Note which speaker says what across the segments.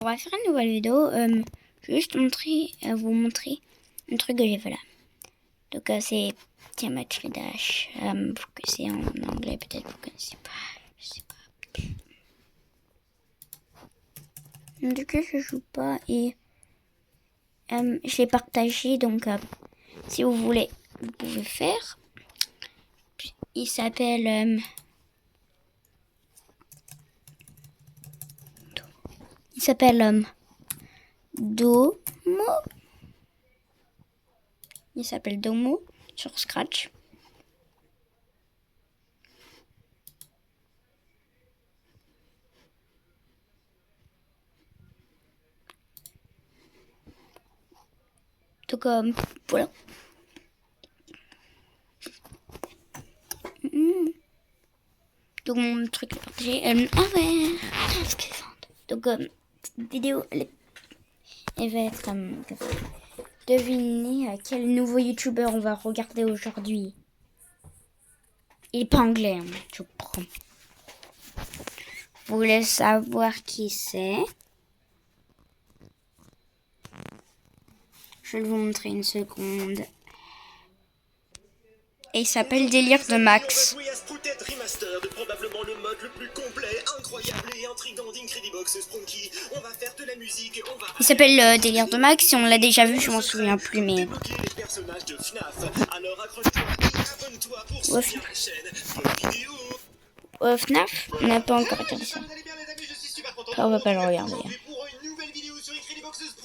Speaker 1: On va faire une nouvelle vidéo. Je vais juste vous montrer un truc que j'ai fait là. Donc c'est Geometry Dash. Que c'est en anglais, peut-être vous connaissez pas. Je sais pas. Du coup je joue pas et je l'ai partagé, donc si vous voulez vous pouvez faire. Il s'appelle Domo. Il s'appelle Domo sur Scratch. Donc voilà. Donc mon truc est partagé. Ah ouais. Donc cette vidéo elle va être devinez quel nouveau youtubeur on va regarder aujourd'hui. Il est pas anglais, hein, je prends. Vous voulez savoir qui c'est? Je vais vous montrer une seconde. Et il s'appelle Délire de Max.
Speaker 2: Probablement le mode le plus complet, incroyable et intrigant d'Incredibox Sprunky. On va faire de la musique, on va...
Speaker 1: Il s'appelle Délire de Max. Si on l'a déjà vu, je m'en souviens plus, mais...
Speaker 2: les personnages de FNAF. Alors accroche-toi et abonne-toi pour soutenir la chaîne. Bonne vidéo.
Speaker 1: FNAF, on n'a pas encore regardé ça. Ça, on va pas le regarder.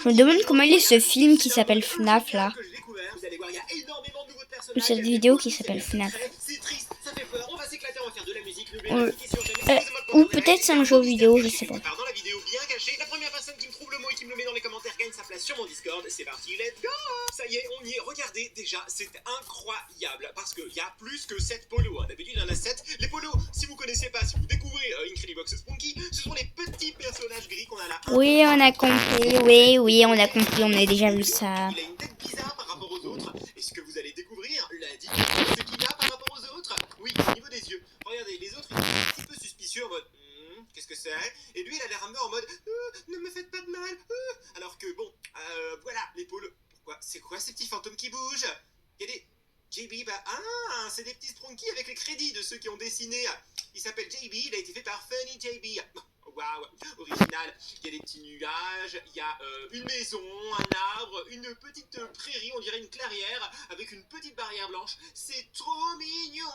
Speaker 1: Je me demande comment il est ce film qui s'appelle FNAF là. Cette vidéo qui s'appelle FNAF. Ou peut-être c'est un jeu vidéo, je sais pas.
Speaker 2: Dans la vidéo bien cachée, la première personne qui me trouve le mot et qui me le met dans les commentaires gagne sa place sur mon Discord. C'est parti, let's go! Ça y est, on y est. Regardez, déjà, c'est incroyable parce qu'il y a plus que 7 polos. D'habitude, il y en a 7. Les polos, si vous connaissez pas, si vous découvrez Incredibox Sprunky, ce sont les petits personnages gris qu'on a là.
Speaker 1: Oui, on a compris. Oui, on a compris. On a déjà vu ça.
Speaker 2: Il a une tête bizarre par rapport aux autres. Est-ce que vous allez découvrir la différence qu'il a par rapport aux autres? Oui, au niveau des yeux. Regardez, les autres, ils sont un petit peu suspicieux en mode... qu'est-ce que c'est? Et lui, il a l'air un peu en mode ne me faites pas de mal. Alors que bon, voilà, l'épaule. Pourquoi? C'est quoi ces petits fantômes qui bougent? Il y a des JB, c'est des petits Sprunky avec les crédits de ceux qui ont dessiné. Il s'appelle JB, il a été fait par Funny JB. Waouh, original. Il y a des petits nuages, il y a une maison, un arbre, une petite prairie, on dirait une clairière, avec une petite barrière blanche. C'est trop mignon.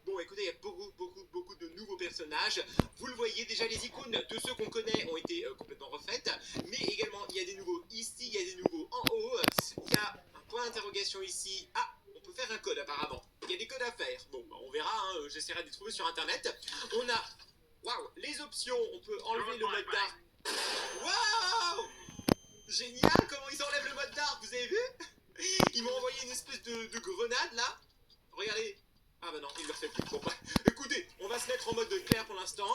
Speaker 2: Bon, écoutez, il y a beaucoup de nouveaux personnages. Vous le voyez, déjà les icônes de ceux qu'on connaît ont été complètement refaites. Mais également, il y a des nouveaux ici, il y a des nouveaux en haut. Il y a un point d'interrogation ici. Ah, on peut faire un code apparemment. Il y a des codes à faire. Bon, on verra, hein, j'essaierai de les trouver sur internet. On a... Waouh, les options, on peut enlever le mode dark. Waouh, génial, comment ils enlèvent le mode dark, vous avez vu? Ils m'ont envoyé une espèce de grenade là. Regardez. Ah bah non, il ne le fait plus. Bon bah, écoutez, on va se mettre en mode clair pour l'instant.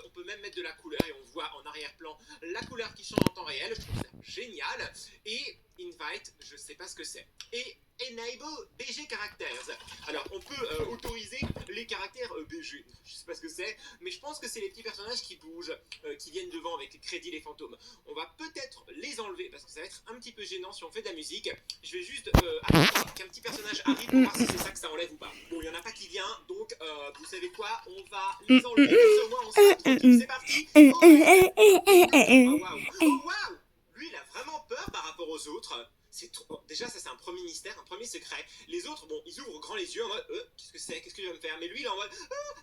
Speaker 2: On peut même mettre de la couleur et on voit en arrière-plan la couleur qui change en temps réel. Je trouve ça génial. Et invite, je sais pas ce que c'est. Et enable BG characters. Alors on peut autoriser les caractères BG. Je sais pas ce que c'est, mais je pense que c'est les petits personnages qui bougent, qui viennent devant avec les crédits, les fantômes. On va peut-être les enlever parce que ça va être un petit peu gênant si on fait de la musique. Je vais juste attendre qu'un petit personnage arrive pour voir si c'est ça que ça enlève ou pas. Bon, il y en a pas qui vient, donc vous savez quoi? On va les enlever. Au moins on sera tranquille. C'est parti. Oh waouh! Lui, il a vraiment peur par rapport aux autres. C'est trop... Déjà, ça c'est un premier mystère, un premier secret. Les autres, bon, ils ouvrent grand les yeux en mode qu'est-ce que c'est? Qu'est-ce que je vais me faire? Mais lui, il est en mode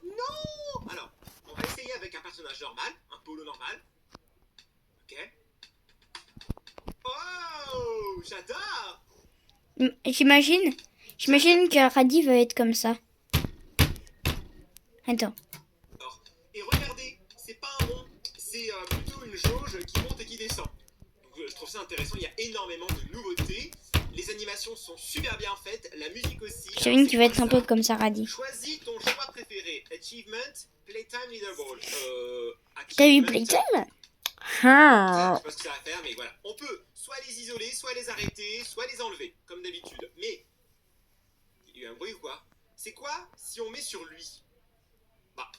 Speaker 2: non! Alors, on va essayer avec un personnage normal, un polo normal. Ok. Oh, j'adore!
Speaker 1: J'imagine que Radhi va être comme ça. Attends.
Speaker 2: Et regardez, c'est pas un rond, c'est plutôt une jauge qui monte et qui descend. Donc je trouve ça intéressant, il y a énormément de nouveautés. Les animations sont super bien faites, la musique aussi.
Speaker 1: J'imagine qu'il va être un peu comme ça, Radhi.
Speaker 2: Choisis ton choix préféré. Achievement, Playtime Leaderboard.
Speaker 1: T'as eu Playtime?
Speaker 2: Je sais pas ce que ça va faire, mais voilà. On peut soit les isoler, soit les arrêter, soit les enlever, comme d'habitude. Mais, il y a eu un bruit ou quoi? C'est quoi si on met sur lui? Bah,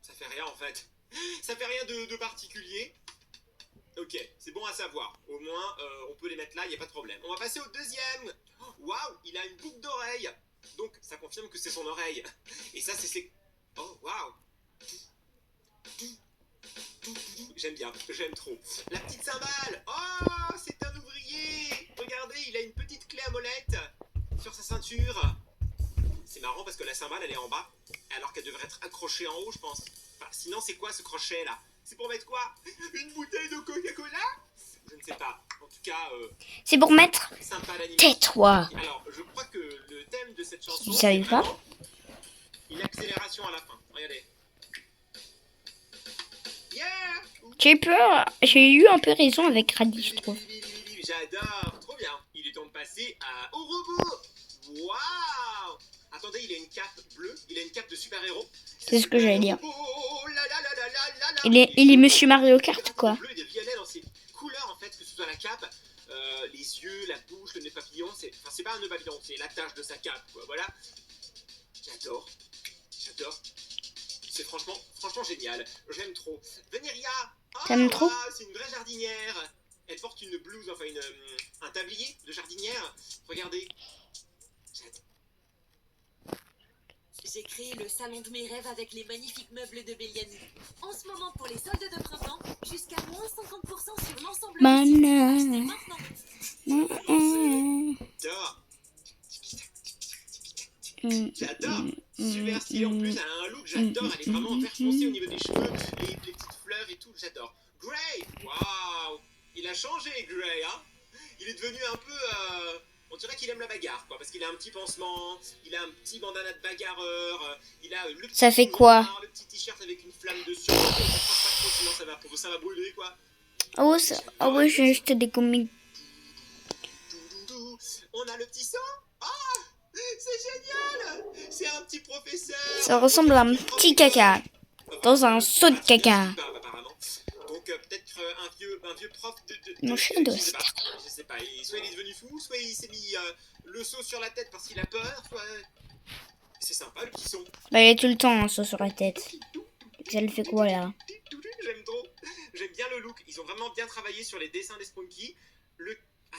Speaker 2: ça fait rien en fait. Ça fait rien de particulier. Ok, à savoir. Au moins, on peut les mettre là, il n'y a pas de problème. On va passer au deuxième. Waouh, il a une boucle d'oreille. Donc, ça confirme que c'est son oreille. Et ça, c'est ses... Oh, waouh. J'aime bien, j'aime trop. La petite cymbale. Oh, c'est un ouvrier. Regardez, il a une petite clé à molette sur sa ceinture. C'est marrant parce que la cymbale, elle est en bas, alors qu'elle devrait être accrochée en haut, je pense. Enfin, sinon, c'est quoi ce crochet, là? C'est pour mettre quoi? Une bouteille de Coca-Cola? Je ne sais pas. En tout cas,
Speaker 1: C'est pour mettre...
Speaker 2: sympa l'animation.
Speaker 1: Tais-toi.
Speaker 2: Alors, je crois que le thème de cette chanson,
Speaker 1: Vous savez
Speaker 2: c'est
Speaker 1: pas?
Speaker 2: vraiment une accélération à la fin. Regardez. Yeah!
Speaker 1: J'ai eu un peu raison avec Radis, je trouve.
Speaker 2: J'adore, trop bien. Il est temps de passer au robot. Waouh! Attendez, il a une cape bleue, il a une cape de super-héros.
Speaker 1: C'est ce que j'allais dire.
Speaker 2: Oh là là là là là là.
Speaker 1: Il est Monsieur Mario Kart, quoi.
Speaker 2: Bleu et des violets dans ses couleurs, en fait, que ce soit la cape, les yeux, la bouche, le nœud papillon. C'est pas un nœud papillon, c'est la tache de sa cape, quoi. Voilà. J'adore. C'est franchement génial. J'aime trop. Veneria.
Speaker 1: T'aimes trop?
Speaker 2: C'est une vraie jardinière. Elle porte une blouse, enfin un tablier de jardinière. Regardez.
Speaker 3: J'ai créé le salon de mes rêves avec les magnifiques meubles de Belliani. En ce moment, pour les soldes de printemps, jusqu'à moins 50% sur l'ensemble du site. Achetez maintenant.
Speaker 2: J'adore. Super stylé en plus, elle a un look, j'adore. Elle est vraiment vert foncé au niveau des cheveux, les petites fleurs et tout, j'adore. Gray, waouh, il a changé Gray, hein. Il est devenu un peu, on dirait qu'il aime la bagarre, quoi, parce qu'il a un petit pansement, il a un petit bandana de bagarreur, il a le petit
Speaker 1: Ça fait quoi?
Speaker 2: noir, le petit t-shirt avec une flamme dessus. Ça passe pas trop, sinon ça va brûler, quoi.
Speaker 1: Ah ouais, j'ai acheté des comics.
Speaker 2: On a le petit son. Ah, c'est génial. C'est un petit professeur.
Speaker 1: Ça ressemble à un petit caca. Dans un seau de caca.
Speaker 2: Apparemment. Donc peut-être un vieux prof de
Speaker 1: Mon chien doit
Speaker 2: je sais
Speaker 1: se
Speaker 2: pas. Je sais pas. Soit il est devenu fou, soit il s'est mis le seau sur la tête parce qu'il a peur, soit... C'est sympa le petit son.
Speaker 1: Bah, il a tout le temps un seau sur la tête. Ça le fait quoi, là?
Speaker 2: J'aime trop. J'aime bien le look. Ils ont vraiment bien travaillé sur les dessins des Spunky.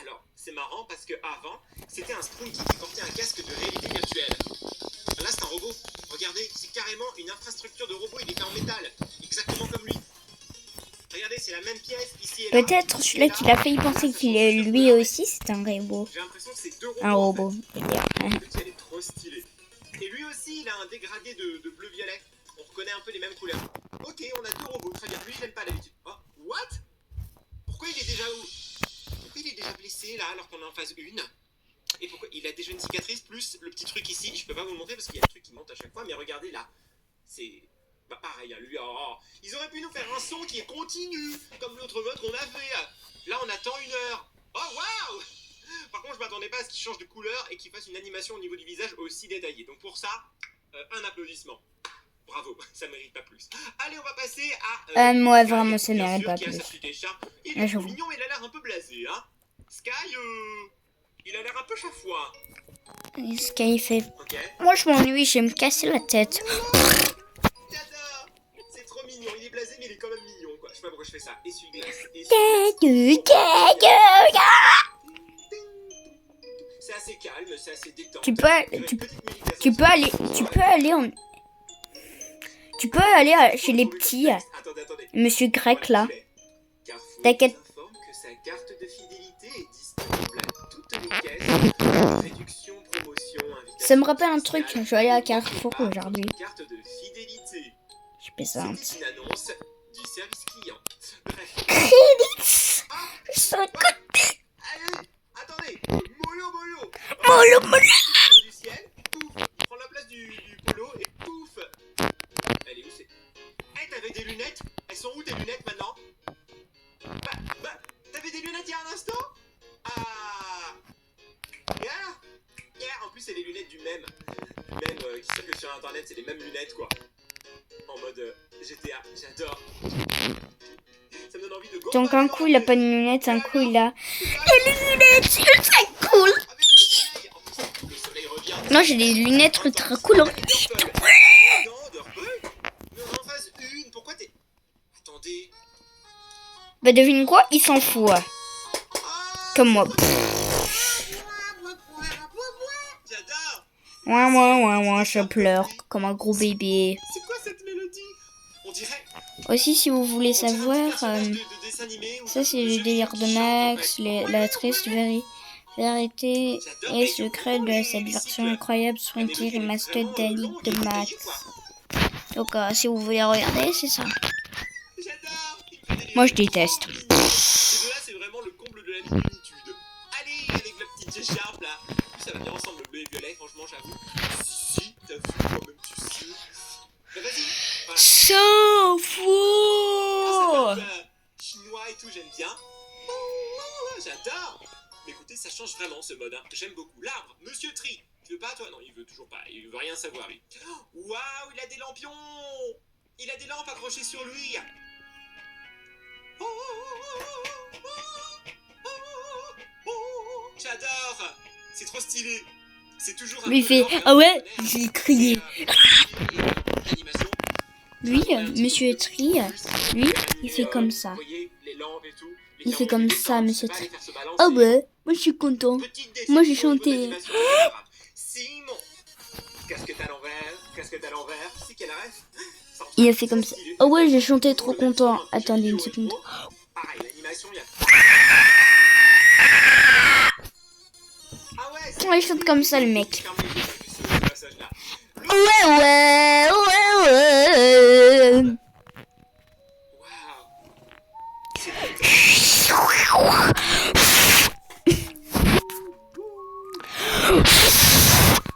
Speaker 2: Alors, c'est marrant parce que avant, c'était un Spunky qui portait un casque de réalité virtuelle. Là, c'est un robot. Regardez, c'est carrément une infrastructure de robot. Il est en métal, exactement comme lui. Regardez, c'est la même pièce ici et là.
Speaker 1: Peut-être celui-là qui l'a fait y penser qu'il est lui aussi, c'est un robot.
Speaker 2: J'ai l'impression que c'est deux robots.
Speaker 1: Un robot.
Speaker 2: Elle est trop stylée. Et lui aussi, il a un dégradé de bleu-violet. On reconnaît un peu les mêmes couleurs. Ok, on a deux robots. Très bien. Lui, je l'aime pas d'habitude. Oh, what? Pourquoi il est déjà où? Pourquoi il est déjà blessé là alors qu'on est en phase 1? Et pourquoi il a déjà une cicatrice plus le petit truc ici? Je peux pas vous le montrer parce qu'il y a un truc qui monte à chaque fois, mais regardez là. C'est... Bah pareil, hein, lui, ils auraient pu nous faire un son qui est continu, comme l'autre mode qu'on avait. Là, on attend 1 heure. Oh, waouh! Par contre, je m'attendais pas à ce qu'il change de couleur et qu'il fasse une animation au niveau du visage aussi détaillée. Donc pour ça, un applaudissement. Bravo, ça mérite pas plus. Allez, on va passer à...
Speaker 1: moi, vraiment, ça
Speaker 2: bien
Speaker 1: mérite
Speaker 2: sûr,
Speaker 1: pas
Speaker 2: qui a
Speaker 1: plus.
Speaker 2: sa petite écharpe. Il
Speaker 1: Ah,
Speaker 2: est
Speaker 1: j'avoue.
Speaker 2: mignon, mais il a l'air un peu blasé, hein. Sky, il a l'air un peu chafouin.
Speaker 1: Ce qu'il fait.
Speaker 2: Ok.
Speaker 1: Moi, je m'ennuie, je vais me casser la tête.
Speaker 2: J'adore. C'est trop mignon. Il est blasé, mais il est quand même mignon, quoi. Je sais pas pourquoi je fais ça. Essuie-glace. C'est assez calme, c'est assez détente.
Speaker 1: Tu peux aller chez les petits.
Speaker 2: Attendez.
Speaker 1: Monsieur Grec, là.
Speaker 2: Carrefour
Speaker 1: T'inquiète.
Speaker 2: nous informe que sa carte de fidélité est disponible à toutes les caisses. Réduction, promotion, invitation.
Speaker 1: Ça me rappelle un truc, je vais aller à Carrefour aujourd'hui.
Speaker 2: Carte de fidélité.
Speaker 1: Je plaisante.
Speaker 2: C'est une annonce du service client. Bref.
Speaker 1: Félix, je suis
Speaker 2: Allez, attendez. Molo.
Speaker 1: Molo.
Speaker 2: Du ciel, pouf. Il prend la place du polo et pouf. Elle est où c'est? Hey, t'avais des lunettes? Elles sont où tes lunettes maintenant? Bah, t'avais des lunettes il y a un instant? Ah. Yeah. En plus, c'est les lunettes du même qui circulent sur internet, c'est les mêmes lunettes quoi. En mode GTA, j'adore. Ça me donne envie de go.
Speaker 1: Donc un coup il a pas de lunettes, un coup il a des lunettes ultra cool.
Speaker 2: Avec le soleil. En plus, le soleil revient.
Speaker 1: Moi j'ai des lunettes ultra cool.
Speaker 2: Non, de repos. Mais on est en phase 1, pourquoi t'es... Attendez.
Speaker 1: Bah devine quoi, il s'en fout. Comme moi.
Speaker 2: J'adore.
Speaker 1: Je pleure comme un gros bébé.
Speaker 2: C'est quoi cette mélodie? On dirait...
Speaker 1: Aussi, si vous voulez
Speaker 2: on dirait un
Speaker 1: savoir,
Speaker 2: personnage de dessin animé ou
Speaker 1: ça
Speaker 2: de
Speaker 1: c'est
Speaker 2: jeu
Speaker 1: le
Speaker 2: vidéo
Speaker 1: délire
Speaker 2: qui
Speaker 1: de
Speaker 2: chante, en
Speaker 1: Max,
Speaker 2: fait.
Speaker 1: la triste vérité
Speaker 2: J'adore.
Speaker 1: et secret de cette version incroyable Swanty Remastered d'Ali de Max. Donc si vous voulez regarder, c'est ça.
Speaker 2: J'adore. Il me fait des
Speaker 1: Moi je
Speaker 2: bisous.
Speaker 1: déteste.
Speaker 2: Ces deux-là, c'est vraiment le comble de la minitude. Allez, avec la petite écharpe là. En plus, ça va bien ensemble, le bleu et violet, franchement, j'avoue. Si, t'as vu, toi-même, tu sais. Bah, vas-y. Voilà.
Speaker 1: S'en
Speaker 2: Ah,
Speaker 1: fout.
Speaker 2: ça fait un peu, chinois et tout, j'aime bien. J'adore. Mais écoutez, ça change vraiment ce mode, hein. J'aime beaucoup. L'arbre, Monsieur Tree. Tu veux pas, toi? Non, il veut toujours pas. Il veut rien savoir, lui. Waouh, il a des lampions. Il a des lampes accrochées sur lui. J'adore. C'est trop stylé. C'est toujours un
Speaker 1: Lui il
Speaker 2: peu
Speaker 1: fait
Speaker 2: l'ambiance
Speaker 1: ah ouais,
Speaker 2: japonaise.
Speaker 1: j'ai crié.
Speaker 2: L'animation.
Speaker 1: Lui, Monsieur Tree, lui, il fait comme ça.
Speaker 2: Vous voyez, les lampes et tout, les
Speaker 1: Il fait
Speaker 2: thermos
Speaker 1: comme
Speaker 2: qui
Speaker 1: ça,
Speaker 2: descendent,
Speaker 1: Monsieur
Speaker 2: ça va
Speaker 1: Tree.
Speaker 2: les faire se balancer.
Speaker 1: Ah ouais, moi je suis content.
Speaker 2: Petite déception
Speaker 1: Moi, j'ai
Speaker 2: au niveau
Speaker 1: chanté.
Speaker 2: de l'animation, c'est pas grave. Simon, casquette à l'envers, c'est quelle rêve?
Speaker 1: Il a fait comme ça. Ah ouais, j'ai chanté trop content. Attendez une seconde.
Speaker 2: Pareil, l'animation, il y a... Ah ouais, c'est...
Speaker 1: Ouais, il chante comme ça le mec.
Speaker 2: Ferme les yeux, ce passage-là.
Speaker 1: Ouais.
Speaker 2: Waouh.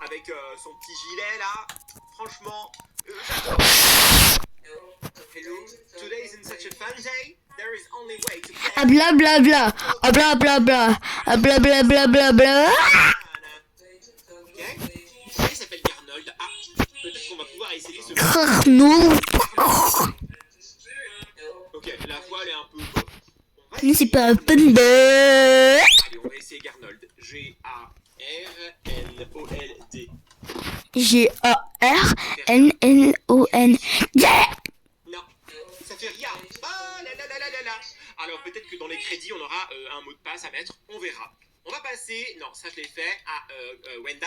Speaker 2: Avec son petit gilet là, franchement, j'adore. Hello, today isn't such a fun day. There is only way to play.
Speaker 1: Ah blablabla. Ah blablabla. Ah blablabla.
Speaker 2: Ok. Il s'appelle Garnold. Ah, peut-être qu'on va pouvoir essayer ce.
Speaker 1: Non.
Speaker 2: Ok, la voix elle est un peu.
Speaker 1: Mais c'est pas un panda.
Speaker 2: Allez, on va essayer Garnold. G-A-R-N-O-L-D.
Speaker 1: G-A-R-N-N-O-N.
Speaker 2: Non, ça fait rien. Ah là là là là là là. Alors peut-être que dans les crédits on aura un mot de passe à mettre. On verra. On va passer. Non, ça je l'ai fait à Wenda.